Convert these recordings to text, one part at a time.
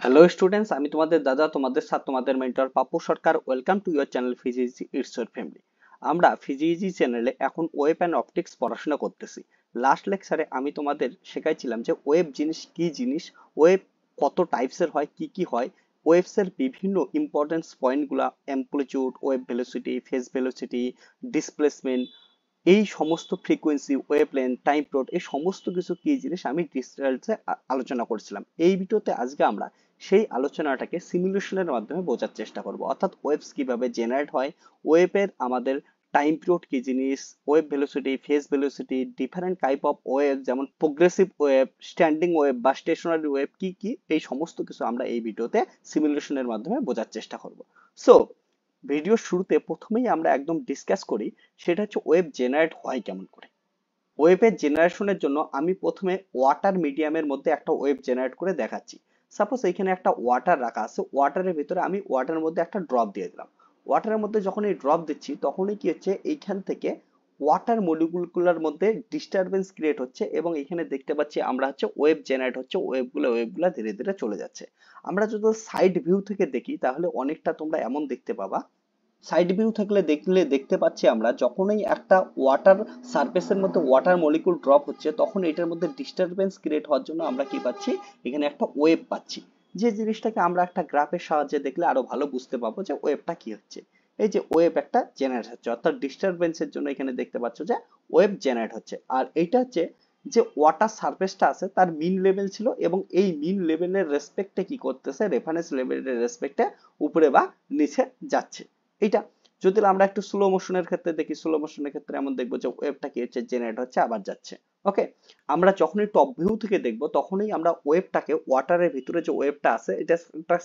Hello students, আমি তোমাদের দাদা, তোমাদের সাথে তোমাদের mentor Pappu Sarkar. Welcome to your channel ফিজিইজি ইটস ইউর ফ্যামিলি। আমরা ফিজিইজি চ্যানেলে এখন ওয়েব অ্যান্ড অপটিক্স পড়াশোনা করতেছি। লাস্ট লেকচারে আমি তোমাদের শেখাইছিলাম যে ওয়েব জিনিস কি জিনিস, ওয়েব কত টাইপসের হয়, কি কি হয়, ওয়েবস এর বিভিন্ন ইম্পর্টেন্স পয়েন্টগুলা, amplitude, wave velocity, phase velocity, displacement, এই সমস্ত ফ্রিকোয়েন্সি, ওয়েভলেন্থ, টাইম পিরিয়ড, এই সমস্ত কিছু কি জিনিস আমি ডিটেইলসে আলোচনা করছিলাম। এই ভিডিওতে আজকে আমরা সেই আলোচনাটাকে সিমুলেশনের মাধ্যমে বোঝার চেষ্টা করব, অর্থাৎ ওয়েভস কিভাবে জেনারেট হয়, ওয়েভের আমাদের টাইম পিরিয়ড কি জিনিস, wave velocity, phase velocity, different type of wave যেমন প্রোগ্রেসিভ ওয়েভ, স্ট্যান্ডিং ওয়েভ বা স্টেশনারি ওয়েভ কি কি, এই সমস্ত কিছু আমরা এই ভিডিওতে সিমুলেশনের মাধ্যমে বোঝার চেষ্টা করব। সো ভিডিওর শুরুতে প্রথমেই আমরা একদম ডিসকাস করি, সেটা হচ্ছে ওয়েব জেনারেট হয় কেমন করে। ওয়েবের জেনারেশনের জন্য আমি প্রথমে ওয়াটার মিডিয়ামের মধ্যে একটা ওয়েব জেনারেট করে দেখাচ্ছি। সাপোজ এখানে একটা ওয়াটার রাখা আছে, ওয়াটারের ভিতরে আমি ওয়াটারের মধ্যে একটা ড্রপ দিয়ে দিলাম। ওয়াটারের মধ্যে যখন এই ড্রপ দিচ্ছি তখনই কি হচ্ছে, এইখান থেকে ওয়াটার মলিকুলগুলোর মধ্যে ডিস্টারবেন্স ক্রিয়েট হচ্ছে এবং এখানে দেখতে পাচ্ছি আমরা হচ্ছে ওয়েব জেনারেট হচ্ছে, ওয়েবগুলো ধীরে ধীরে চলে যাচ্ছে। আমরা যদি সাইড ভিউ থেকে দেখি তাহলে অনেকটা তোমরা এমন দেখতে পাবা। সাইড ভিউ দেখলে দেখতে পাচ্ছি আমরা যখনই একটা ওয়াটার সারফেসের মধ্যে ওয়াটার মলিকুল ড্রপ হচ্ছে তখন এটার মধ্যে ডিস্টারবেন্স ক্রিয়েট হওয়ার জন্য আমরা কি পাচ্ছি, এখানে একটা ওয়েভ পাচ্ছি। যে জিনিসটাকে আমরা একটা গ্রাফের সাহায্যে দেখলে আরো ভালো বুঝতে পারবো যে ওয়েভটা কি হচ্ছে। এই যে ওয়েভ একটা জেনারেট হচ্ছে, অর্থাৎ ডিস্টারবেন্সের জন্য এখানে দেখতে পাচ্ছ যে ওয়েভ জেনারেট হচ্ছে। আর এইটা হচ্ছে যে ওয়াটার সারফেসটা আছে তার মিন লেভেল ছিল এবং এই মিন লেভেলের রেসপেক্টে কি করতেছে, রেফারেন্স লেভেলের রেসপেক্টে উপরে বা নিচে যাচ্ছে। এটা যদি আমরা একটু স্লো মোশনের ক্ষেত্রে দেখি, স্লো মোশনের ক্ষেত্রে এমন দেখবো যে ওয়েভটা কি হচ্ছে, জেনারেট হচ্ছে আবার যাচ্ছে। ওকে, আমরা যখনই টপ ভিউ থেকে দেখবো তখনই আমরা ওয়েভটাকে, ওয়াটারের ভিতরে যে ওয়েভটা আছে এটা একটা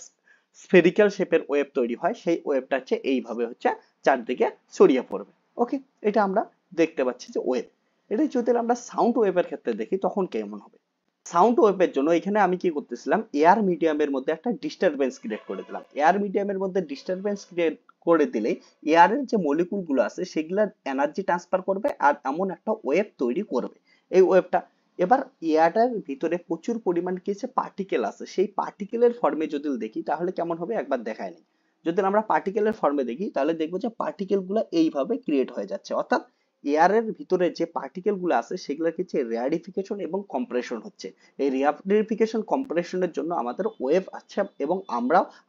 স্ফেরিক্যাল শেপের ওয়েভ তৈরি হয়, সেই ওয়েভটা হচ্ছে এইভাবে হচ্ছে চারদিকে ছড়িয়ে পড়বে। ওকে, এটা আমরা দেখতে পাচ্ছি যে ওয়েভ। এটা যদি আমরা সাউন্ড ওয়েভের ক্ষেত্রে দেখি তখন কেমন হবে। সাউন্ড ওয়েভের জন্য এখানে আমি কি করতেছিলাম, এয়ার মিডিয়ামের মধ্যে একটা ডিস্টারবেন্স ক্রিয়েট করে দিলাম। এয়ার মিডিয়ামের মধ্যে ডিস্টারবেন্স ক্রিয়েট করে দিলে এয়ারের যে মলিকুল গুলো আছে সেগুলার এনার্জি ট্রান্সফার করবে আর এমন একটা ওয়েভ তৈরি করবে। এই ওয়েভটা এবার এয়ারটার ভিতরে প্রচুর পরিমাণ কিছু পার্টিকেল আছে, সেই পার্টিকেলের ফর্মে যদি দেখি তাহলে কেমন হবে একবার দেখায় নিই। যদি আমরা পার্টিকেলের ফর্মে দেখি তাহলে দেখবো যে পার্টিকেল গুলো এইভাবে ক্রিয়েট হয়ে যাচ্ছে, অর্থাৎ এয়ারের ভিতরে যে পার্টিকেল গুলো আছে সেগুলোর কিছু রেয়ারিফিকেশন এবং কম্প্রেশন হচ্ছে। এই রেয়ারিফিকেশন কম্প্রেশনের জন্য আমাদের ওয়েভ আছে এবং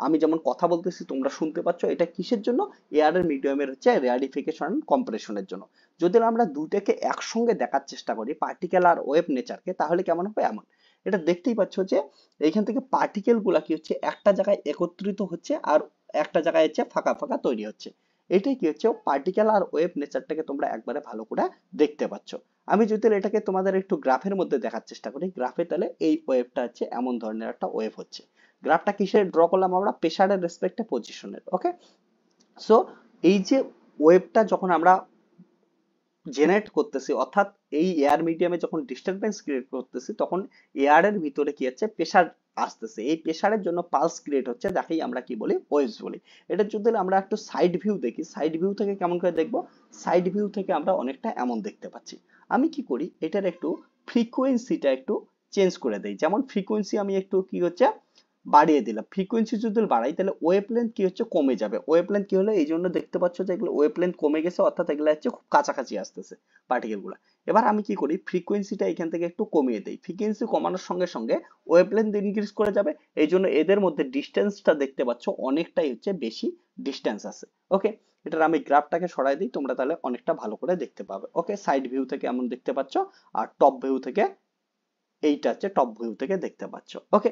আমি যেমন কথা বলতেছি তোমরা শুনতে পাচ্ছ, এটা কিসের জন্য, এয়ারের মিডিয়ামের হচ্ছে রেয়ারিফিকেশন কম্প্রেশনের জন্য। যদি আমরা দুটাকে একসঙ্গে দেখার চেষ্টা করি, পার্টিকেল আর ওয়েভ নেচারকে, তাহলে কেমন হবে এমন। এটা দেখতেই পাচ্ছ যে এইখান থেকে পার্টিকেল গুলা কি হচ্ছে, একটা জায়গায় একত্রিত হচ্ছে আর একটা জায়গায় হচ্ছে ফাঁকা ফাঁকা তৈরি হচ্ছে। এটাই কি হচ্ছে, পার্টিকেল আর ওয়েভ নেচারটাকে তোমরা একবারে ভালো করে দেখতে পাচ্ছ। আমি যদি এটাকে তোমাদের একটু গ্রাফের মধ্যে দেখার চেষ্টা করি, গ্রাফে তাহলে এই ওয়েভটা হচ্ছে এমন ধরনের একটা ওয়েভ হচ্ছে। গ্রাফটা কিসের ড্র করলাম আমরা, প্রেসারের রেসপেক্টে পজিশনের। ওকে, সো এই যে ওয়েভটা যখন আমরা জেনারেট করতেছি, অর্থাৎ এই এয়ার মিডিয়ামে যখন ডিস্টারবেন্স ক্রিয়েট করতেছি তখন এয়ারের ভিতরে কি হচ্ছে, প্রেসার আসতেছে। এই প্রেসারের জন্য পালস ক্রিয়েট হচ্ছে, যাকেই আমরা কি বলি, ওয়েভস বলি। এটা যদি আমরা একটু সাইড ভিউ দেখি, সাইড ভিউ থেকে কেমন করে দেখবো, সাইড ভিউ থেকে আমরা অনেকটা এমন দেখতে পাচ্ছি। আমি কি করি, এটার একটু ফ্রিকোয়েন্সিটা একটু চেঞ্জ করে দেই। যেমন ফ্রিকোয়েন্সি আমি একটু কি হচ্ছে বাড়িয়ে দিলাম, ফ্রিকোয়েন্সি যদি বাড়াই তাহলে ওয়েভ লেন্থ কি হচ্ছে, কমে যাবে। ওয়েভ লেন্থ কি হলো, এই জন্য দেখতে পাচ্ছ যে এগুলো ওয়েভ লেন্থ কমে গেছে, অর্থাৎ এগুলো হচ্ছে খুব কাছাকাছি আসতেছে পার্টিকেল গুলা। এবার আমি কি করি, ফ্রিকোয়েন্সিটা এখান থেকে একটু কমিয়ে দেই। ফ্রিকোয়েন্সি কমানোর সঙ্গে সঙ্গে ওয়েভ লেন্থ ইনক্রিজ করে যাবে, এই জন্য এদের মধ্যে ডিস্টেন্সটা দেখতে পাচ্ছ অনেকটাই হচ্ছে বেশি ডিস্টেন্স আছে। ওকে, এটার আমি গ্রাফটাকে সরাই দিই, তোমরা তাহলে অনেকটা ভালো করে দেখতে পাবে। ওকে, সাইড ভিউ থেকে এমন দেখতে পাচ্ছ আর টপ ভিউ থেকে, এইটা হচ্ছে টপ ভিউ থেকে দেখতে পাচ্ছ। ওকে,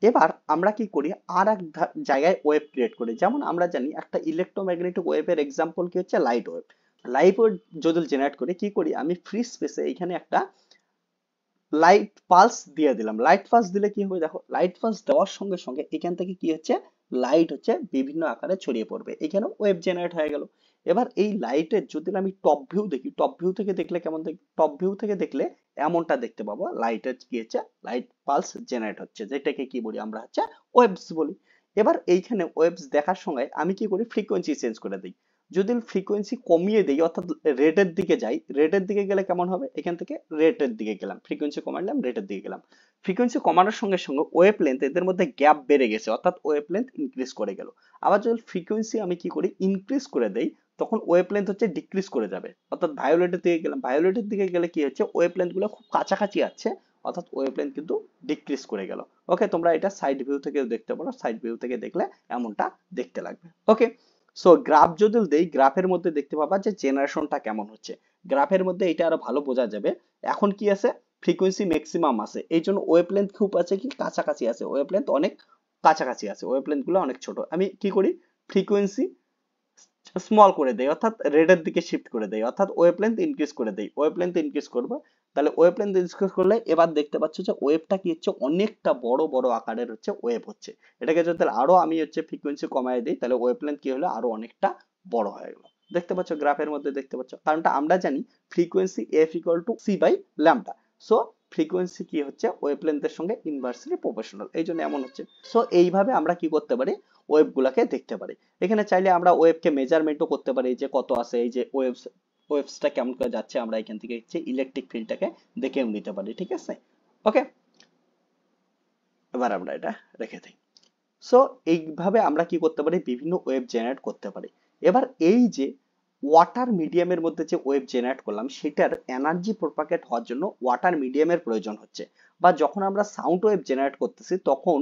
এবার আমরা কি করি, আর এক জায়গায় ওয়েভ ক্রিয়েট করি। যেমন আমরা জানি একটা ইলেকট্রোম্যাগনেটিক ওয়েভের এক্সাম্পল কি হচ্ছে, লাইট ওয়েভ। লাইট ওয়েভ যদি জেনারেট করি, কি করি, আমি ফ্রি স্পেসে এখানে একটা লাইট পালস দিয়ে দিলাম। লাইট পালস দিলে কি হবে দেখো, লাইট পালস দেওয়ার সঙ্গে সঙ্গে এখান থেকে কি হচ্ছে, লাইট হচ্ছে বিভিন্ন আকারে ছড়িয়ে পড়বে, এখানে ওয়েভ জেনারেট হয়ে গেল। এবার এই লাইটের যদি আমি টপ ভিউ দেখি, টপ ভিউ থেকে দেখলে কেমন দেখি, টপ ভিউ থেকে দেখলে এমনটা দেখতে পাবো, লাইটের কি হচ্ছে, লাইট পালস জেনারেট হচ্ছে, যেটাকে কি বলি আমরা হচ্ছে ওয়েভস বলি। এবার এইখানে ওয়েভস দেখার সময় আমি কি করি, ফ্রিকোয়েন্সি চেঞ্জ করে দিই। যদি ফ্রিকোয়েন্সি কমিয়ে দেই অর্থাৎ রেটের দিকে যাই, রেটের দিকে গেলে কেমন হবে, এখান থেকে রেটের দিকে গেলাম, ফ্রিকোয়েন্সি কমালাম, রেটের দিকে গেলাম, ফ্রিকোয়েন্সি কমানোর সঙ্গে সঙ্গে ওয়েভ লেন্থ এদের মধ্যে গ্যাপ বেড়ে গেছে অর্থাৎ ওয়েভ লেন্থ ইনক্রিজ করে গেল। আবার যদি ফ্রিকোয়েন্সি আমি কি করি ইনক্রিজ করে দেই, তখন ওয়েভ লেন্থ হচ্ছে ডিক্রিজ করে যাবে, অর্থাৎ ভায়োলেটের দিকে গেলাম, ভায়োলেটের দিকে গেলে কি হচ্ছে ওয়েভ লেন্থ গুলো খুব কাছাকাছি আছে, অর্থাৎ ওয়েভ লেন্থ কিন্তু ডিক্রিজ করে গেল। ওকে, তোমরা এটা সাইড ভিউ থেকেও দেখতে পারো, সাইড ভিউ থেকে দেখলে এমনটা দেখতে লাগবে। ওকে, সো গ্রাফ যদি দেই, গ্রাফের মধ্যে দেখতে পাবা যে জেনারেশনটা কেমন হচ্ছে, গ্রাফের মধ্যে এটা আরো ভালো বোঝা যাবে। এখন কি আছে, ফ্রিকোয়েন্সি ম্যাক্সিমাম আছে, এই জন্য ওয়েভ লেন্থ খুব আছে কি কাছাকাছি আছে, ওয়েভ লেন্থ অনেক কাছাকাছি আছে, ওয়েভ লেন্থ গুলো অনেক ছোট। আমি কি করি ফ্রিকোয়েন্সি স্মল করে দেই অর্থাৎ রেডের দিকে শিফট করে দেই, অর্থাৎ ওয়েভ লেন্থ ইনক্রিজ করে দেই, ওয়েভ লেন্থ ইনক্রিজ করবো, তাহলে ওয়েভ লেন্থ ইনক্রিজ করলে এবার দেখতে পাচ্ছ যে ওয়েভটা কি হচ্ছে অনেকটা বড় বড় আকারের হচ্ছে ওয়েভ হচ্ছে। এটাকে যদি আরো আমি হচ্ছে ফ্রিকোয়েন্সি কমায় দিই, তাহলে ওয়েভ লেন্থ কি হলো আরো অনেকটা বড় হয়ে গেল। দেখতে পাচ্ছ গ্রাফের মধ্যে দেখতে পাচ্ছ, কারণটা আমরা জানি frequency f equal to c by lambda. So frequency কি হচ্ছে ওয়েভ লেন্থের সঙ্গে ইনভার্সলি প্রপোর্শনাল, এই জন্য এমন হচ্ছে। সো এইভাবে আমরা কি করতে পারি ওয়েভ গুলাকে দেখতে পারি। এখানে চাইলে আমরা ওয়েভকে মেজারমেন্টও করতে পারি যে কত আছে, এই যে ওয়েভসটা কেমন করে যাচ্ছে, আমরা এখান থেকে হচ্ছে ইলেকট্রিক ফিল্ডটাকে দেখেও নিতে পারি, ঠিক আছে। ওকে, এবার আমরা এটা রেখে দিই। সো এইভাবে আমরা কি করতে পারি বিভিন্ন ওয়েভ জেনারেট করতে পারি। এবার এই যে ওয়াটার মিডিয়ামের মধ্যে যে ওয়েভ জেনারেট করলাম সেটার এনার্জি প্রপাগেট হওয়ার জন্য ওয়াটার মিডিয়ামের প্রয়োজন হচ্ছে, বা যখন আমরা সাউন্ড ওয়েভ জেনারেট করতেছি তখন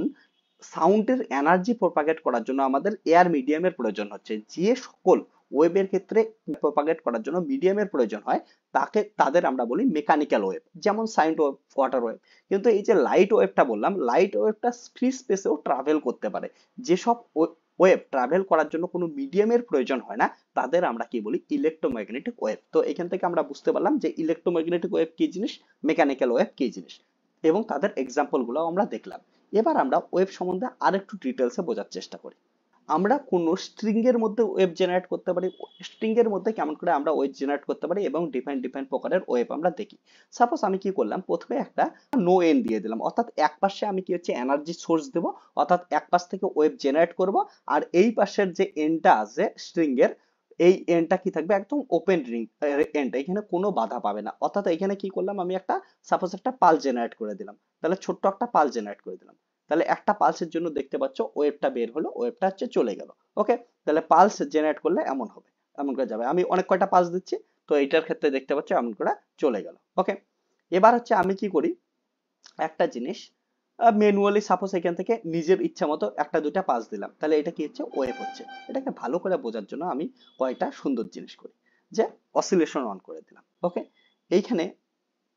সাউন্ডের এনার্জি প্রপাগেট করার জন্য আমাদের এয়ার মিডিয়ামের প্রয়োজন হচ্ছে। যে সকল ওয়েভের ক্ষেত্রে প্রপাগেট করার জন্য মিডিয়ামের প্রয়োজন হয় তাদের আমরা বলি মেকানিক্যাল ওয়েভ, যেমন সাউন্ড ওয়েভ, ওয়াটার ওয়েভ। কিন্তু এই যে লাইট ওয়েভটা বললাম, লাইট ওয়েভটা ফ্রি স্পেসেও ট্রাভেল করতে পারে। যেসব ওয়েভ ট্রাভেল করার জন্য কোনো মিডিয়ামের প্রয়োজন হয় না তাদের আমরা কি বলি ইলেকট্রোম্যাগনেটিক ওয়েভ। তো এখান থেকে আমরা বুঝতে পারলাম যে ইলেকট্রোম্যাগনেটিক ওয়েভ কি জিনিস, মেকানিক্যাল ওয়েভ কি জিনিস, এবং তাদের এক্সাম্পল গুলো আমরা দেখলাম। এবার আমরা ওয়েভ সম্বন্ধে আরেকটু ডিটেলসে বোঝার চেষ্টা করি। আমরা কোন স্ট্রিং এর মধ্যে ওয়েভ জেনারেট করতে পারি, স্ট্রিং এর মধ্যে কেমন করে আমরা ওয়েভ জেনারেট করতে পারি এবং ডিফারেন্ট ডিফারেন্ট প্রকারের ওয়েভ আমরা দেখি। সাপোজ আমি কি করলাম প্রথমে একটা নো এন দিয়ে দিলাম, অর্থাৎ এক পাশে আমি কি হচ্ছে এনার্জি সোর্স দেব, অর্থাৎ এক পাশ থেকে ওয়েভ জেনারেট করব, আর এই পাশের যে এন্ডটা আছে স্ট্রিং এর এই এন্ডটা কি থাকবে একদম ওপেন রিং এন্ড, এখানে কোনো বাধা পাবে না। অর্থাৎ এখানে কি করলাম আমি একটা সাপোজ একটা পালস জেনারেট করে দিলাম, তাহলে ছোট্ট একটা পালস জেনারেট করে দিলাম, তাহলে একটা পালসের জন্য দেখতে পাচ্ছ ওয়েভটা বের হলো, ওয়েভটা হচ্ছে চলে গেল। ওকে, তাহলে পালস জেনারেট করলে এমন হবে, এমন করে যাবে। আমি অনেক কয়টা পালস দিচ্ছি, তো এইটার ক্ষেত্রে দেখতে পাচ্ছ এমন করে চলে গেল। ওকে, এবার হচ্ছে আমি কি করি একটা জিনিস ম্যানুয়ালি সাপোজ এখান থেকে নিজের ইচ্ছা মতো একটা দুইটা পালস দিলাম, তাহলে এটা কি হচ্ছে ওয়েভ হচ্ছে। এটাকে ভালো করে বোঝার জন্য আমি কয়টা সুন্দর জিনিস করি, যে অসিলেশন অন করে দিলাম। ওকে, এইখানে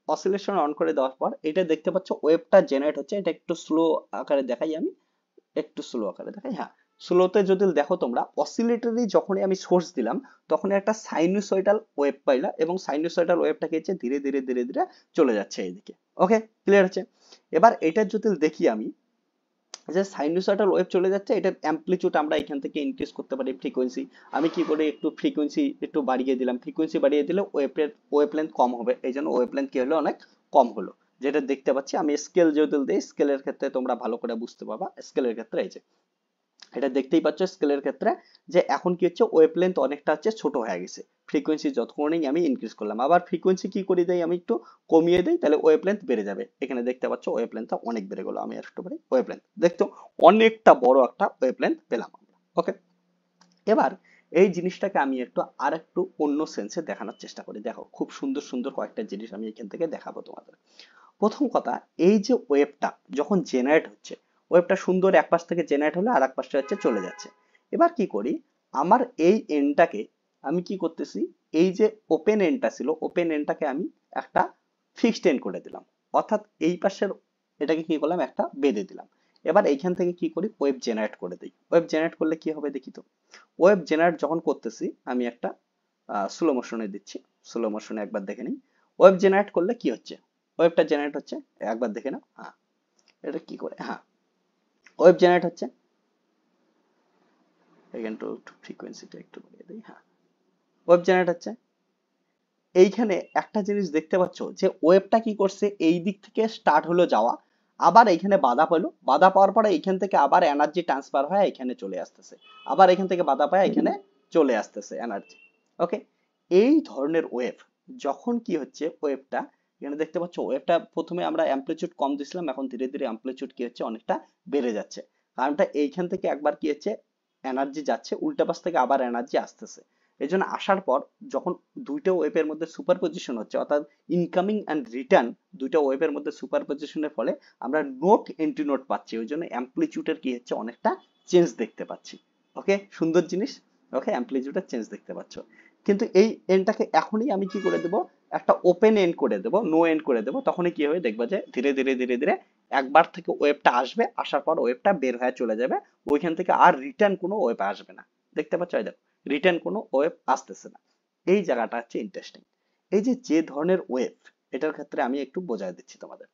অসিলেশন অন করে দেওয়ার পর এটা দেখতে পাচ্ছ ওয়েভটা জেনারেট হচ্ছে। এটা একটু স্লো আকারে দেখাই, আমি একটু স্লো আকারে দেখাই। হ্যাঁ, স্লোতে যদি দেখো তোমরা অসিলেটরি যখনই আমি সোর্স দিলাম তখন একটা সাইনুসয়েডাল ওয়েভ পাইলা, এবং সাইনুসয়েডাল ওয়েভটা কি হচ্ছে ধীরে ধীরে ধীরে ধীরে চলে যাচ্ছে এইদিকে। ওকে, ক্লিয়ার হচ্ছে। এবার এটা যদি দেখি আমি যে সাইনুসয়েডাল ওয়েভ চলে যাচ্ছে, এটার অ্যামপ্লিটিউড আমরা এখান থেকে ইনক্রিজ করতে পারি, ফ্রিকোয়েন্সি আমি কি করে একটু ফ্রিকোয়েন্সি একটু বাড়িয়ে দিলাম, ফ্রিকোয়েন্সি বাড়িয়ে দিলে ওয়েভ লেন্থ কম হবে, এই জন্য ওয়েভ লেন্থ কি হলো অনেক কম হলো, যেটা দেখতে পাচ্ছি। আমি স্কেল যদি দিই, স্কেলের ক্ষেত্রে তোমরা ভালো করে বুঝতে পারবা, স্কেলের ক্ষেত্রে এই যে এটা দেখতেই পাচ্ছ স্কেলের ক্ষেত্রে যে এখন কি হচ্ছে ওয়েভ লেন্থ অনেকটা হচ্ছে ছোট হয়ে গেছে, ফ্রিকোয়েন্সি যতক্ষণই আমি ইনক্রিজ করলাম। আবার ফ্রিকোয়েন্সি কি করে দেই আমি একটু কমিয়ে দেই, তাহলে ওয়েভ লেন্থ বেড়ে যাবে। এখানে দেখতে পাচ্ছ ওয়েভ লেন্থটা অনেক বেড়ে গেল, আমি একটু বাড়ি ওয়েভ লেন্থ দেখতো অনেকটা বড় একটা ওয়েভ লেন্থ পেলাম আমরা। ওকে, এবার এই জিনিসটাকে আমি একটু আর একটু অন্য সেন্সে দেখানোর চেষ্টা করি। দেখো খুব সুন্দর সুন্দর কয়েকটা জিনিস আমি এখান থেকে দেখাবো তোমাদের। প্রথম কথা, এই যে ওয়েভটা যখন জেনারেট হচ্ছে, ওয়েভটা সুন্দর এক পাশ থেকে জেনারেট হলে আর এক পাশে হচ্ছে চলে যাচ্ছে। এবার কি করি, আমার এই এন্ডটাকে আমি কি করতেছি, এই যে ওপেন এন্ডটা ছিল ওপেন এন্ডটাকে আমি একটা ফিক্সড এন্ড করে দিলাম, অর্থাৎ এই পাশের এটাকে কি করলাম একটা বেঁধে দিলাম। এবার এইখান থেকে কি করি ওয়েভ জেনারেট করে দিই। ওয়েভ জেনারেট করলে কি হবে দেখি তো। ওয়েভ জেনারেট যখন করতেছি আমি একটা স্লো মোশনে দিচ্ছি, স্লো মোশনে একবার দেখে নিই ওয়েভ জেনারেট করলে কি হচ্ছে। ওয়েভটা জেনারেট হচ্ছে, একবার দেখে নাও। হ্যাঁ, এটা কি করে, হ্যাঁ ওয়েভ জেনারেট হচ্ছে, এখানে একটু ফ্রিকোয়েন্সিটা একটু বাড়িয়ে দিই। হ্যাঁ, ওয়েভ জেনারেট হচ্ছে। এইখানে একটা জিনিস দেখতে পাচ্ছ যে ওয়েভটা কি করছে এই দিক থেকে স্টার্ট হলো যাওয়া, আবার এইখানে বাধা পেলো, বাধা পাওয়ার পরে এইখান থেকে আবার এনার্জি ট্রান্সফার হয়ে এখানে চলে আসতেছে, আবার এখান থেকে বাধা পায় এখানে চলে আসতেছে এনার্জি। ওকে, এই ধরনের ওয়েভ যখন কি হচ্ছে ওয়েভটা, এখানে দেখতে পাচ্ছ ওয়েভটা প্রথমে আমরা অ্যামপ্লিটিউড কম দিছিলাম, এখন ধীরে ধীরে অ্যামপ্লিটিউড কি হচ্ছে অনেকটা বেড়ে যাচ্ছে। কারণটা এইখান থেকে একবার কি হচ্ছে এনার্জি যাচ্ছে, উল্টা পাশ থেকে আবার এনার্জি আসতেছে। এই জন্য আসার পর যখন দুইটা ওয়েভের মধ্যে সুপারপজিশন হচ্ছে, অর্থাৎ ইনকামিং অ্যান্ড রিটার্ন দুইটা ওয়েভের মধ্যে সুপারপজিশনের ফলে আমরা নোট এন্টি নোট পাচ্ছি, ওই জন্য অ্যামপ্লিটিউডের কি হচ্ছে অনেকটা চেঞ্জ দেখতে পাচ্ছি। ওকে, সুন্দর জিনিস। ওকে, অ্যামপ্লিটিউডের চেঞ্জ দেখতে পাচ্ছ। কিন্তু এই এন্ডটাকে এখনই আমি কি করে দেবো, একটা ওপেন এন্ড করে দেবো, নো এন্ড করে দেবো, তখনই কি হবে দেখবা যে ধীরে ধীরে ধীরে ধীরে একবার থেকে ওয়েভটা আসবে, আসার পর ওয়েভটা বের হয়ে চলে যাবে, ওইখান থেকে আর রিটার্ন কোনো ওয়েভ আসবে না। দেখতে পাচ্ছ, এই দেখো রিটার্ন কোনো ওয়েভ আসতেছে না। এই জায়গাটা হচ্ছে ইন্টারেস্টিং। এই যে যে ধরনের ওয়েভ, এটার ক্ষেত্রে আমি একটু বোঝাই দিচ্ছি তোমাদের।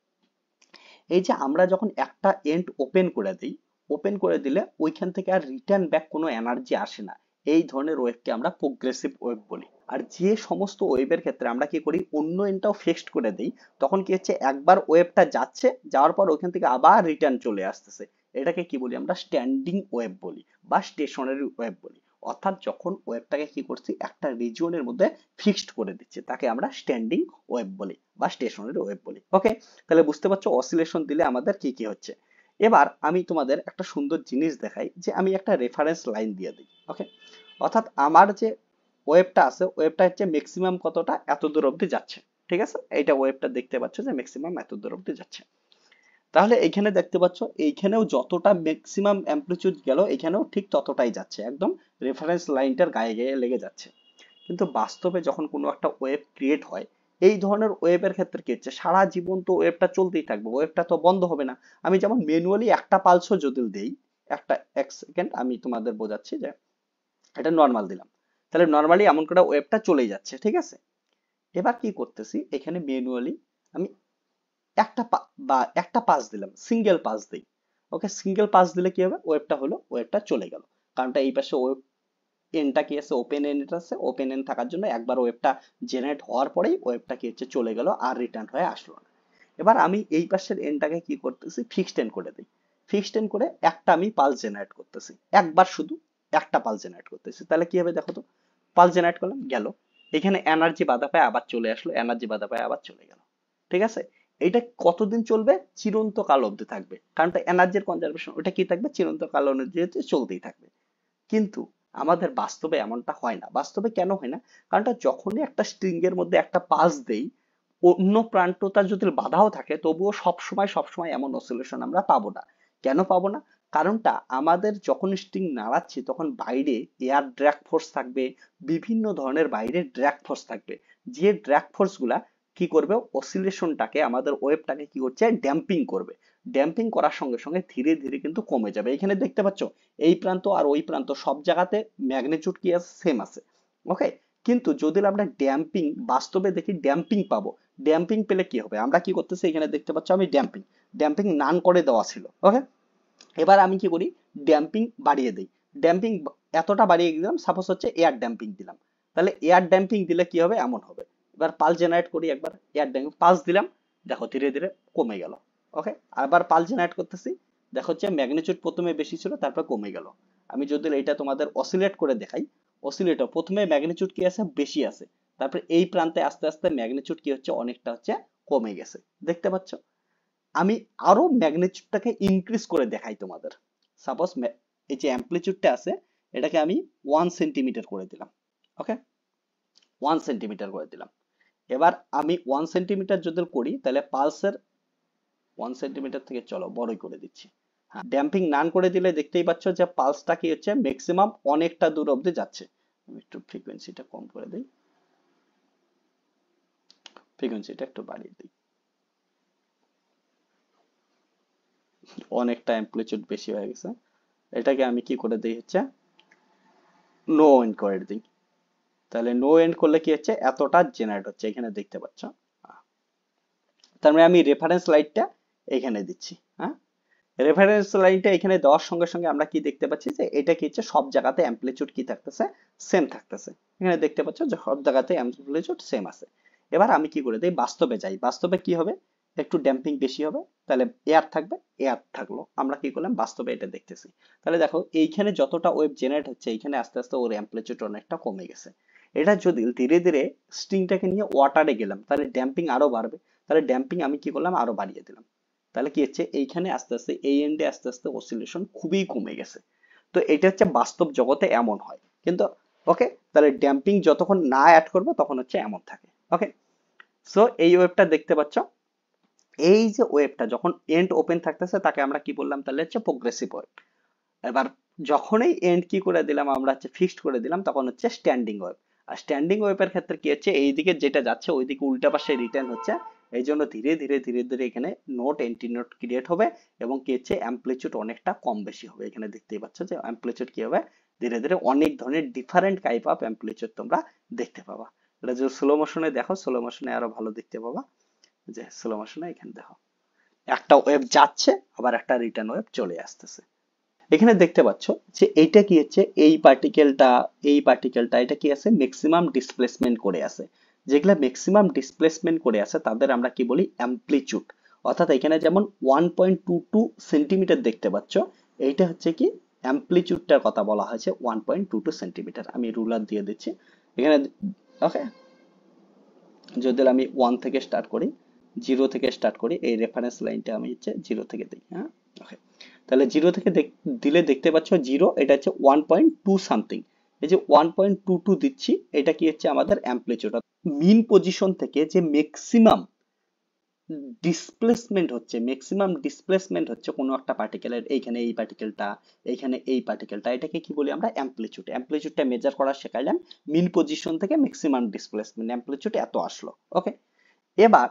এই যে আমরা যখন একটা এন্ড ওপেন করে দিই, ওপেন করে দিলে ওইখান থেকে আর রিটার্ন ব্যাক কোনো এনার্জি আসে না, এই ধরনের ওয়েভকে আমরা প্রোগ্রেসিভ ওয়েভ বলি। আর যে সমস্ত ওয়েভের ক্ষেত্রে আমরা কি করি অন্য এন্ডটাও ফিক্সড করে দিই, তখন কি হচ্ছে একবার ওয়েভটা যাচ্ছে, যাওয়ার পর ওইখান থেকে আবার রিটার্ন চলে আসতেছে, এটাকে কি বলি আমরা স্ট্যান্ডিং ওয়েভ বলি বা স্টেশনারি ওয়েভ বলি। অর্থাৎ যখন ওয়েভটাকে কি করছি একটা রিজিয়নের মধ্যে ফিক্সড করে দিচ্ছি, তাকে আমরা স্ট্যান্ডিং ওয়েভ বলি বা স্টেশনারি ওয়েভ বলি। ওকে, তাহলে বুঝতে পারছো অসিলেশন দিলে আমাদের কি কি হচ্ছে। এবার আমি তোমাদের একটা সুন্দর জিনিস দেখাই, যে আমি একটা রেফারেন্স লাইন দিয়ে দিই। ওকে, অর্থাৎ আমার যে ওয়েভটা আছে, ওয়েভটা হচ্ছে ম্যাক্সিমাম কতটা এত দূর অবধি যাচ্ছে। ঠিক আছে, এইটা ওয়েভটা দেখতে পাচ্ছ যে ম্যাক্সিমাম এত দূর অবধি যাচ্ছে। তাহলে এইখানে দেখতে পাচ্ছ এইখানেও যতটা ম্যাক্সিমাম অ্যামপ্লিটিউড গেল, এখানেও ঠিক ততটাই যাচ্ছে, একদম রেফারেন্স লাইনটার গায়ে গায়ে লেগে যাচ্ছে। কিন্তু বাস্তবে যখন কোনো একটা ওয়েভ ক্রিয়েট হয়, এই ধরনের ওয়েভের ক্ষেত্রে কি হচ্ছে সারা জীবন তো ওয়েভটা চলতেই থাকবে, ওয়েভটা তো বন্ধ হবে না। আমি যেমন ম্যানুয়ালি একটা পালসও যদি দেই, একটা এক সেকেন্ড আমি তোমাদের বোঝাচ্ছি, যে এটা নর্মাল দিলাম, তাহলে নর্মালি এমন করে ওয়েভটা চলেই যাচ্ছে। ঠিক আছে, এবার কি করতেছি এখানে ম্যানুয়ালি আমি একটা পাস দিলাম, সিঙ্গেল পাস দিই। ওকে, সিঙ্গেল পাস দিলে কি হবে ওয়েভটা হলো, ওয়েভটা চলে গেল। কারণটা এই পাশে ওয়েভ এনটা কি আছে ওপেন এন্ড আছে, ওপেন এন্ড থাকার জন্য একবার ওয়েভটা জেনারেট হওয়ার পরেই ওয়েভটা কি হচ্ছে চলে গেল, আর রিটার্ন হয়ে আসলো না। এবার আমি এই পাশের এন্ডটাকে কি করতেছি ফিক্সড এন্ড করে দিই। ফিক্সড এন্ড করে একটা আমি পালস জেনারেট করতেছি, একবার শুধু একটা পালস জেনারেট করতেছি। তাহলে কি হবে দেখো তো, পালস জেনারেট করলাম গেল, এখানে এনার্জি বাধা পায় আবার চলে আসলো, এনার্জি বাধা পায় আবার চলে গেল। ঠিক আছে, এটা কতদিন চলবে, চিরন্তকাল অবধি থাকবে, কারণ এনার্জির কনজারভেশন ওটা কি থাকবে চিরন্তকাল অনুযায়ী চলতেই থাকবে। কিন্তু আমাদের বাস্তবে এমনটা হয় না। বাস্তবে কেন হয় না, কারণটা যখনই একটা স্ট্রিং এর মধ্যে একটা পাস দেই, অন্য প্রান্তটা যদি বাধাও থাকে তবুও সবসময় এমন অসিলেশন আমরা পাবো না। কেন পাবো না, কারণটা আমাদের যখন স্ট্রিং নাড়াচ্ছি তখন বাইরে এয়ার ড্র্যাগ ফোর্স থাকবে, বিভিন্ন ধরনের বাইরে ড্র্যাগ ফোর্স থাকবে, যে ড্র্যাগ ফোর্স গুলা কি করবে অসিলেশনটাকে আমাদের ওয়েভটাকে কি করছে ড্যাম্পিং করবে। ড্যাম্পিং করার সঙ্গে সঙ্গে ধীরে ধীরে কিন্তু কমে যাবে। এখানে দেখতে পাচ্ছ এই প্রান্ত আর ওই প্রান্ত সব জায়গাতে ম্যাগনিটিউড কি আছে সেম আছে। ওকে, কিন্তু যদি আমরা ড্যাম্পিং বাস্তবে দেখি ড্যাম্পিং পাবো, ড্যাম্পিং পেলে কি হবে, আমরা কি করতেছি এখানে দেখতে পাচ্ছ আমি ড্যাম্পিং ড্যাম্পিং নান করে দেওয়া ছিল। ওকে, এবার আমি কি করি ড্যাম্পিং বাড়িয়ে দিই। ড্যাম্পিং এতটা বাড়িয়ে দিলাম, সাপোজ হচ্ছে এয়ার ড্যাম্পিং দিলাম, তাহলে এয়ার ড্যাম্পিং দিলে কি হবে এমন হবে। এবার পালস জেনারেট করি, একবার এয়ার ড্যাম্পিং পালস দিলাম, দেখো ধীরে ধীরে কমে গেল। ওকে, আবার পালস জেনারেট করতেছি, দেখো হচ্ছে ম্যাগনিটিউড প্রথমে বেশি ছিল তারপর কমে গেল। আমি যদি এটা তোমাদের অসিলেট করে দেখাই, অসিলেটর প্রথমে ম্যাগনিটিউড কি আছে বেশি আছে, তারপরে এই প্রান্তে আস্তে আস্তে ম্যাগনিটিউড কি হচ্ছে অনেকটা হচ্ছে কমে গেছে। দেখতে পাচ্ছ, আমি আরো ম্যাগনিটিউডটাকে ইনক্রিজ করে দেখাই তোমাদের। সাপোজ এই যে অ্যামপ্লিটিউডটা আছে এটাকে আমি 1 সেন্টিমিটার করে দিলাম। ওকে, 1 সেন্টিমিটার করে দিলাম। এবার আমি 1 সেন্টিমিটার যদি করি তাহলে পালসের 1 সেন্টিমিটার থেকে চলো বড়ই করে দিচ্ছি। হ্যাঁ, ড্যাম্পিং নান করে দিলে দেখতেই পাচ্ছ যে পালসটা কি হচ্ছে ম্যাক্সিমাম অনেকটা দূর অব্দি যাচ্ছে। আমি একটু ফ্রিকোয়েন্সিটা কম করে দিই, ফ্রিকোয়েন্সিটা একটু বাড়িয়ে দিই, অনেকটা অ্যামপ্লিটিউড বেশি হয়ে গেছে। এটাকে আমি কি করে দিই হচ্ছে নো এন্ড করে দিই। তাহলে নো এন্ড করলে কি হচ্ছে এতটা জেনারেট হচ্ছে, এখানে দেখতে পাচ্ছ। তার মানে আমি রেফারেন্স লাইনটা এখানে দিচ্ছি। হ্যাঁ, রেফারেন্স লাইনটা এখানে দেওয়ার সঙ্গে সঙ্গে আমরা কি দেখতে পাচ্ছি যে এটা কি হচ্ছে সব জায়গাতে অ্যামপ্লিটিউড কি থাকতেছে সেম থাকতেছে। এখানে দেখতে পাচ্ছ যে সব জায়গাতে অ্যামপ্লিটিউড সেম আছে। এবার আমি কি করে দিই বাস্তবে যাই, বাস্তবে কি হবে একটু ড্যাম্পিং বেশি হবে, তাহলে এয়ার থাকবে, এয়ার থাকলো। আমরা কি করলাম, বাস্তবে এটা দেখতেছি। তাহলে দেখো এইখানে যতটা ওয়েভ জেনারেট হচ্ছে, এইখানে আস্তে আস্তে ওর অ্যাম্পলিটিউড অনেকটা কমে গেছে। এটা যদি ধীরে ধীরে স্ট্রিংটাকে নিয়ে ওয়াটারে গেলাম, তাহলে ড্যাম্পিং আরো বাড়বে। তাহলে ড্যাম্পিং আমি কি করলাম, আরো বাড়িয়ে দিলাম। তাহলে কি হচ্ছে, এইখানে আস্তে আস্তে এই এন্ডে আস্তে আস্তে অসিলেশন খুবই কমে গেছে। তো এটা হচ্ছে বাস্তব জগতে এমন হয় কিন্তু। ওকে, তাহলে ড্যাম্পিং যতক্ষণ না অ্যাড করবো তখন হচ্ছে এমন থাকে। ওকে, সো এই ওয়েভটা দেখতে পাচ্ছ, এই যে ওয়েভটা যখন এন্ড ওপেন থাকতেছে তাকে আমরা কি বললাম, তাহলে হচ্ছে প্রোগ্রেসিভ ওয়েভ। এবার যখনই এন্ড কি করে দিলাম, আমরা হচ্ছে ফিক্সড করে দিলাম, তখন হচ্ছে স্ট্যান্ডিং ওয়েভ। আর স্ট্যান্ডিং ওয়েভের ক্ষেত্রে কি হচ্ছে, এইদিকে যেটা যাচ্ছে ওইদিকে উল্টা পাশে রিটার্ন হচ্ছে। এই জন্য ধীরে ধীরে ধীরে ধীরে এখানে নোট এন্টি নোট ক্রিয়েট হবে, এবং কি হচ্ছে অ্যাম্পলিটিউড অনেকটা কম বেশি হবে। এখানে দেখতেই পাচ্ছ যে অ্যাম্পলিটিউড কি হবে, ধীরে ধীরে অনেক ধরনের ডিফারেন্ট টাইপ অফ অ্যাম্পলিটিউড তোমরা দেখতে পাবা। এটা যদি স্লো মোশনে দেখো, স্লো মোশনে আরো ভালো দেখতে পাবা। যে স্লো মোশনে এখানে দেখো, একটা ওয়েভ যাচ্ছে, আবার একটা রিটার্ন ওয়েভ চলে আসতেছে। এখানে দেখতে পাচ্ছ যে এইটা কি হচ্ছে, এই পার্টিকেলটা এটা কি আছে, ম্যাক্সিমাম ডিসপ্লেসমেন্ট করে আছে। যেগুলা ম্যাক্সিমাম ডিসপ্লেসমেন্ট করে আছে তাদের আমরা কি বলি, অ্যাম্পলিটিউড। অর্থাৎ এখানে যেমন 1.22 সেন্টিমিটার দেখতে পাচ্ছ, এইটা হচ্ছে কি অ্যাম্পলিটিউডটার কথা বলা হয়েছে 1.22 সেন্টিমিটার। আমি রুলার দিয়ে দিচ্ছি এখানে। ওকে, যদি আমি 1 থেকে স্টার্ট করি, 0 থেকে স্টার্ট করি, এই রেফারেন্স লাইনটা আমি হচ্ছে 0 থেকে দিই। হ্যাঁ, ওকে, তাহলে 0 থেকে দিলে দেখতে পাচ্ছ 0, এটা হচ্ছে 1.2 সামথিং। এই যে 1.22 দিচ্ছি, এটা কি হচ্ছে আমাদের অ্যাম্পলিটিউড। মিন পজিশন থেকে যে ম্যাক্সিমাম ডিসপ্লেসমেন্ট হচ্ছে কোনো একটা পার্টিকেলের, এইখানে এই পার্টিকেলটা, এইখানে এই পার্টিকেলটা, এটাকে কি বলি আমরা, অ্যাম্পলিটিউড। অ্যাম্পলিটিউডটা মেজার করা শেখাইলাম, মিন পজিশন থেকে ম্যাক্সিমাম ডিসপ্লেসমেন্ট অ্যাম্পলিটিউড এত আসলো। ওকে, এবার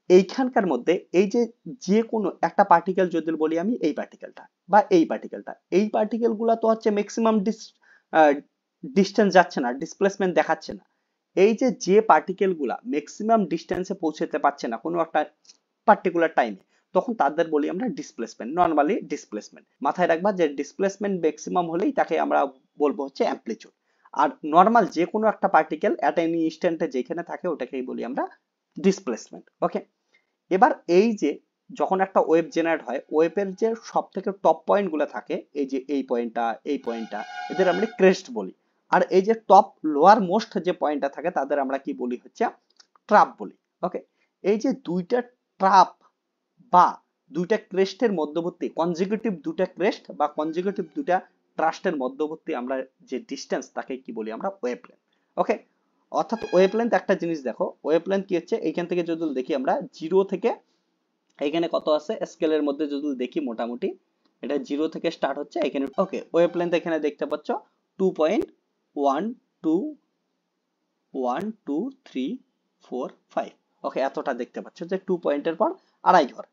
এইখানকার মধ্যে এই যে যে কোনো একটা পার্টিকেল যদি বলি আমি, এই পার্টিকেলটা বা এই পার্টিকেল গুলা তো হচ্ছে ম্যাক্সিমাম ডিস্টেন্স যাচ্ছে না, ডিসপ্লেসমেন্ট দেখাচ্ছে না। এই যে যে পার্টিকেল গুলা ম্যাক্সিমাম ডিস্টেন্সে পৌঁছতে পারছে না কোনো একটা পার্টিকুলার টাইমে, তখন তাদের বলি আমরা ডিসপ্লেসমেন্ট। নর্মালি ডিসপ্লেসমেন্ট মাথায় রাখবা যে ডিসপ্লেসমেন্ট ম্যাক্সিমাম হলেই তাকে আমরা বলবো হচ্ছে অ্যাম্পলিটিউড। আর নর্মাল যে কোনো একটা পার্টিকেল অ্যাট এনি ইনস্ট্যান্টে যেখানে থাকে ওটাকেই বলি আমরা ডিসপ্লেসমেন্ট। ওকে, এবার এই যে যখন একটা ওয়েভ জেনারেট হয়, ওয়েভের যে সব থেকে টপ পয়েন্ট গুলো থাকে, এই যে এই পয়েন্টটা এদের আমরা ক্রেস্ট বলি। আর এই যে টপ লোয়ার মোস্ট যে পয়েন্টটা থাকে তাদের আমরা কি বলি হচ্ছে ট্রাপ বলি। ওকে, এই যে দুইটা ট্রাপ বা দুইটা ক্রেস্টের মধ্যবর্তী কনজিকিউটিভ দুইটা ক্রেস্ট বা কনজিকিউটিভ দুইটা ট্রাস্টের মধ্যবর্তী আমরা যে ডিস্টেন্স তাকে কি বলি আমরা ওয়েভলেন্থ। ওকে, অর্থাৎ ওয়েভলেন্থ একটা জিনিস দেখো, ওয়েভলেন্থ কি হচ্ছে, এইখান থেকে যদি দেখি আমরা 0 থেকে এইখানে কত আছে স্কেলের মধ্যে যদি দেখি, মোটামুটি এটা 0 থেকে স্টার্ট হচ্ছে এখানে। ওকে, ওয়েভলেন্থ এখানে দেখতে পাচ্ছ 2.121345। ওকে, এতটা দেখতে পাচ্ছ যে 2 পয়েন্টের পর আড়াই ঘর।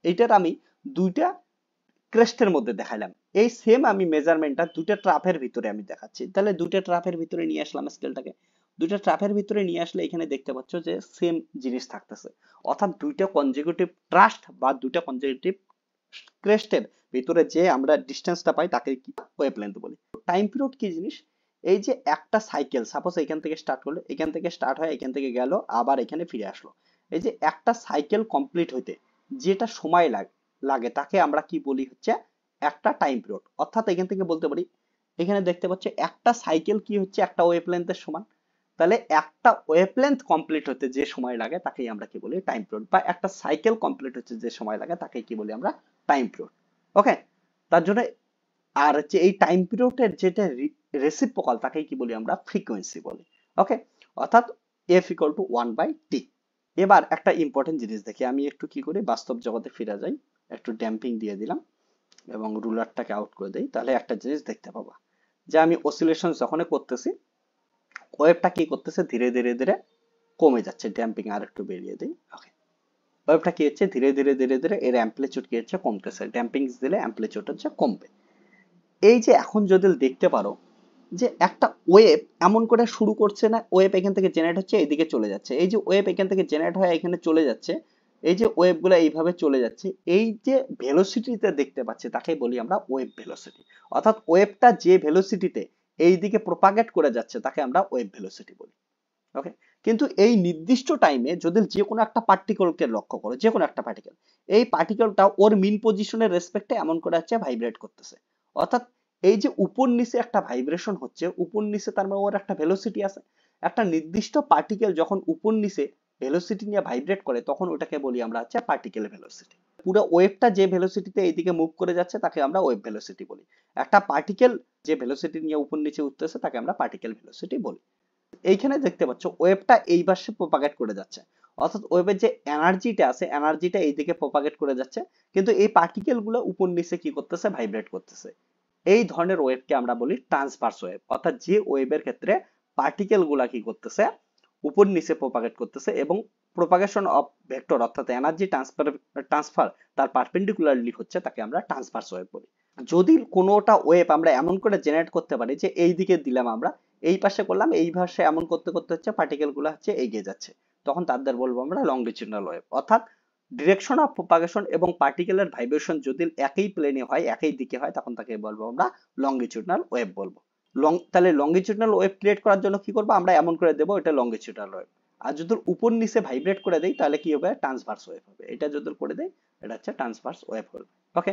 এইটার আমি দুইটা ক্রেস্টের মধ্যে দেখাইলাম। এই সেম আমি মেজারমেন্টটা দুইটা ট্রাফের ভিতরে আমি দেখাচ্ছি। তাহলে দুইটা ট্রাফের ভিতরে নিয়ে আসলাম স্কেলটাকে, দুইটা ট্রাফের ভিতরে নিয়ে আসলে এখানে দেখতে পাচ্ছ যে সেম জিনিস থাকতেছে। অর্থাৎ দুইটা কনজিকিউটিভ ট্রাস্ট বা দুইটা কনজিকিউটিভ ক্রেস্টের ভিতরে যে আমরা ডিস্টেন্সটা পাই তাকে কি ওয়েভলেন্থ বলি। টাইম পিরিয়ড কি জিনিস, এই যে একটা সাইকেল সাপোজ এখান থেকে স্টার্ট করলো, এখান থেকে স্টার্ট হয়, এখান থেকে গেল, আবার এখানে ফিরে আসলো। এই যে একটা সাইকেল কমপ্লিট হইতে যেটা সময় লাগে তাকে আমরা কি বলি হচ্ছে একটা টাইম পিরিয়ড। অর্থাৎ এখান থেকে বলতে পারি, এখানে দেখতে পাচ্ছ একটা সাইকেল কি হচ্ছে একটা ওয়েভলেন্থের সমান। তাহলে একটা ওয়েভলেন্থ কমপ্লিট হতে যে সময় লাগে তাকেই আমরা কি বলি টাইম পিরিয়ড, বা একটা সাইকেল কমপ্লিট হতে যে সময় লাগে তাকে কি বলি আমরা টাইম পিরিয়ড। ওকে, তার জন্য আর হচ্ছে এই টাইম পিরিয়ডের যেটা রেসিপ্রোকাল তাকেই কি বলি আমরা ফ্রিকোয়েন্সি বলি। ওকে, অর্থাৎ F=1/t। এবার একটা ইম্পর্টেন্ট জিনিস দেখি, আমি একটু কি করি বাস্তব জগতে ফিরে যাই, একটু ড্যাম্পিং দিয়ে দিলাম এবং রুলারটাকে আউট করে দেই। তাহলে একটা জিনিস দেখতে পাবা যে আমি অসিলেশন যখন করতেছি, ওয়েভটা কি করতেছে, ধীরে ধীরে ধীরে কমে যাচ্ছে। ড্যাম্পিং আর একটু বেরিয়ে দেই। ওকে, ওয়েভটা কি হচ্ছে, ধীরে ধীরে ধীরে ধীরে এর অ্যাম্পলিটিউড কি হচ্ছে, কমতেছে। ড্যাম্পিং দিলে অ্যাম্পলিটিউড হচ্ছে কমবে। এই যে এখন যদি দেখতে পারো যে একটা ওয়েভ এমন করে শুরু করছে না, ওয়েভ এখান থেকে জেনারেট হচ্ছে এদিকে চলে যাচ্ছে, এই যে ওয়েভ এখান থেকে জেনারেট হয় এখানে চলে যাচ্ছে, এই যে ওয়েভ গুলো এইভাবে চলে যাচ্ছে, এই যে ভেলোসিটিতে দেখতে পাচ্ছি তাকে বলি আমরা ওয়েভ ভেলোসিটি। অর্থাৎ ওয়েভটা যে ভেলোসিটিতে এই দিকে প্রপাগেট করে যাচ্ছে তাকে আমরা ওয়েভ ভেলোসিটি বলি। ওকে, কিন্তু এই নির্দিষ্ট টাইমে যদি যে কোনো একটা পার্টিকেলকে লক্ষ্য করো, যে কোনো একটা পার্টিকেল, এই পার্টিকেলটা ওর মিন পজিশনের রেসপেক্টে এমন করে হচ্ছে ভাইব্রেট করতেছে। অর্থাৎ এই যে উপর নিচে একটা ভাইব্রেশন হচ্ছে, উপর নিচে তার মানে ওর একটা ভেলোসিটি আছে। একটা নির্দিষ্ট পার্টিকেল যখন উপর নিচে ভেলোসিটি নিয়ে ভাইব্রেট করে তখন ওটাকে বলি আমরা হচ্ছে পার্টিকেল ভেলোসিটি। পুরো ওয়েভটা যে ভেলোসিটিতে এইদিকে মুভ করে যাচ্ছে তাকে আমরা ওয়েভ ভেলোসিটি বলি। একটা পার্টিকেল যে ভেলোসিটি নিয়ে উপর নিচে উঠতেছে তাকে আমরা পার্টিকেল ভেলোসিটি বলি। এইখানে দেখতে পাচ্ছ ওয়েভটা এই পাশে প্রপাগেট করে যাচ্ছে, অর্থাৎ ওয়েভের যে এনার্জিটা আছে এনার্জিটা এইদিকে প্রপাগেট করে যাচ্ছে, কিন্তু এই পার্টিকেল গুলো উপর নিচে কি করতেছে, ভাইব্রেট করতেছে। এই ধরনের ওয়েভকে আমরা বলি ট্রান্সভার্স ওয়েভ। অর্থাৎ যে ওয়েভের ক্ষেত্রে পার্টিকেল গুলা কি করতেছে, উপর নিচে প্রপাগেট করতেছে এবং প্রপাগেশন অফ ভেক্টর অর্থাৎ এনার্জি ট্রান্সফার তার পারপেন্ডিকুলারলি হচ্ছে, তাকে আমরা ট্রান্সভার্স ওয়েভ বলি। যদি কোনোটা ওয়েভ আমরা এমন করে জেনারেট করতে পারি যে এই দিকে দিলাম আমরা, এই পাশে করলাম, এই পাশে এমন করতে করতে হচ্ছে পার্টিকেল গুলো হচ্ছে এগিয়ে যাচ্ছে, তখন তাদের বলবো আমরা লংগিটিউডনাল ওয়েভ। অর্থাৎ ডিরেকশন অফ প্রপাগেশন এবং পার্টিকেলের ভাইব্রেশন যদি একই প্লেনে হয়, একই দিকে হয়, তখন তাকে বলবো আমরা লংগিটিউডনাল ওয়েভ বলবো। তাহলে লংগিটিউডনাল ওয়েভ ক্রিয়েট করার জন্য কি করবো, আমরা এমন করে দেবো এটা লংগিটিউডনাল ওয়েভ। আর যদি উপর নিচে ভাইব্রেট করে দেই তাহলে কি হবে, ট্রান্সভার্স ওয়েভ হবে। এটা যদি করে দেই এটা হচ্ছে ট্রান্সভার্স ওয়েভ হবে। ওকে।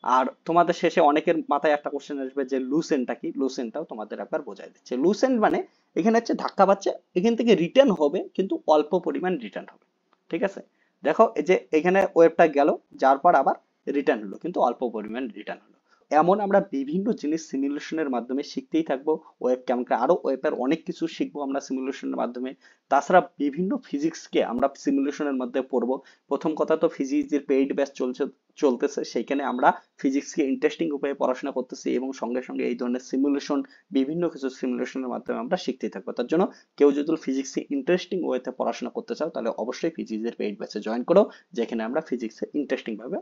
আর তোমাদের শেষে অনেকের মাথায় একটা কোশ্চেন আসবে যে লুসেন্টটা কি, লুসেন্টটাও তোমাদের একবার বোঝাই দিচ্ছে। লুসেন্ট মানে এখানে হচ্ছে ধাক্কা পাচ্ছে, এখান থেকে রিটার্ন হবে কিন্তু অল্প পরিমাণ রিটার্ন হবে। ঠিক আছে, দেখো এই যে এখানে ওয়েভটা গেল, যার পর আবার রিটার্ন হলো, কিন্তু অল্প পরিমাণ রিটার্ন হলো। এমন আমরা বিভিন্ন জিনিস সিমুলেশনের মাধ্যমে শিখতেই থাকবো। ওয়েভ কেমন করে, আরো ওয়েভের অনেক কিছু শিখবো আমরা সিমুলেশনের মাধ্যমে। তাছাড়া বিভিন্ন ফিজিক্সকে আমরা সিমুলেশনের মধ্যে পড়বো। প্রথম কথা তো ফিজিক্সের পেইড ব্যাচ চলতেছে, সেইখানে আমরা ফিজিক্সকে ইন্টারেস্টিং উপায়ে পড়াশোনা করতেছি এবং সঙ্গে সঙ্গে এই ধরনের সিমুলেশন, বিভিন্ন কিছু সিমুলেশনের মাধ্যমে আমরা শিখতেই থাকবো। তার জন্য কেউ যদি ফিজিক্সে ইন্টারেস্টিং ওয়েতে পড়াশোনা করতে চাও তাহলে অবশ্যই ফিজিক্সের পেইড ব্যাচে জয়েন করো, যেখানে আমরা ফিজিক্সে ইন্টারেস্টিং ভাবে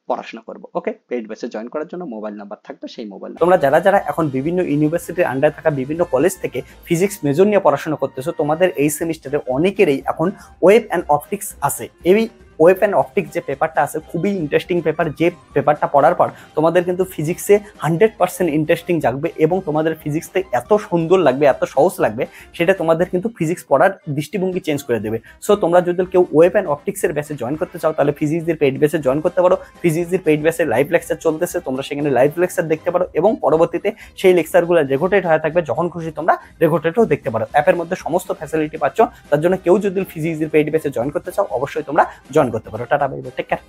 পড়াশোনা করবো। ওকে, পেইড ব্যাচে জয়েন করার জন্য মোবাইল নাম্বার থাকবে, সেই মোবাইল তোমরা যারা যারা এখন বিভিন্ন ইউনিভার্সিটির আন্ডারে থাকা বিভিন্ন কলেজ থেকে ফিজিক্স মেজর নিয়ে পড়াশোনা করতেছো, তোমাদের এই সেমিস্টারে অনেকেরই এখন ওয়েভ অ্যান্ড অপটিক্স আছে। এই ওয়েভ অ্যান্ড অপটিক্স যে পেপারটা আছে খুবই ইন্টারেস্টিং পেপার। যে পেপারটা পড়ার পর তোমাদের কিন্তু ফিজিক্সে 100% ইন্টারেস্টিং জাগবে এবং তোমাদের ফিজিক্সতে এত সুন্দর লাগবে, এত সহজ লাগবে, সেটা তোমাদের কিন্তু ফিজিক্স পড়ার দৃষ্টিভঙ্গি চেঞ্জ করে দেবে। সো তোমরা যদি কেউ ওয়েভ অ্যান্ড অপটিক্সের ব্যাচে জয়েন করতে চাও তাহলে ফিজিক্সের পেইড ব্যাচে জয়েন করতে পারো। ফিজিক্সের পেইড ব্যাচে লাইভ লেকচার চলতেছে, তোমরা সেখানে লাইভ লেকচার দেখতে পারো এবং পরবর্তীতে সেই লেকচারগুলো রেকর্ডেড হয়ে থাকবে, যখন খুশি তোমরা রেকর্ডেডও দেখতে পারো। অ্যাপের মধ্যে সমস্ত ফ্যাসিলিটি পাচ্ছ। তার জন্য কেউ যদি ফিজিক্সের পেইড ব্যাচে জয়েন করতে চাও অবশ্যই তোমরা জয়েন করতে পারো। Ta-ta, bye bye, take care.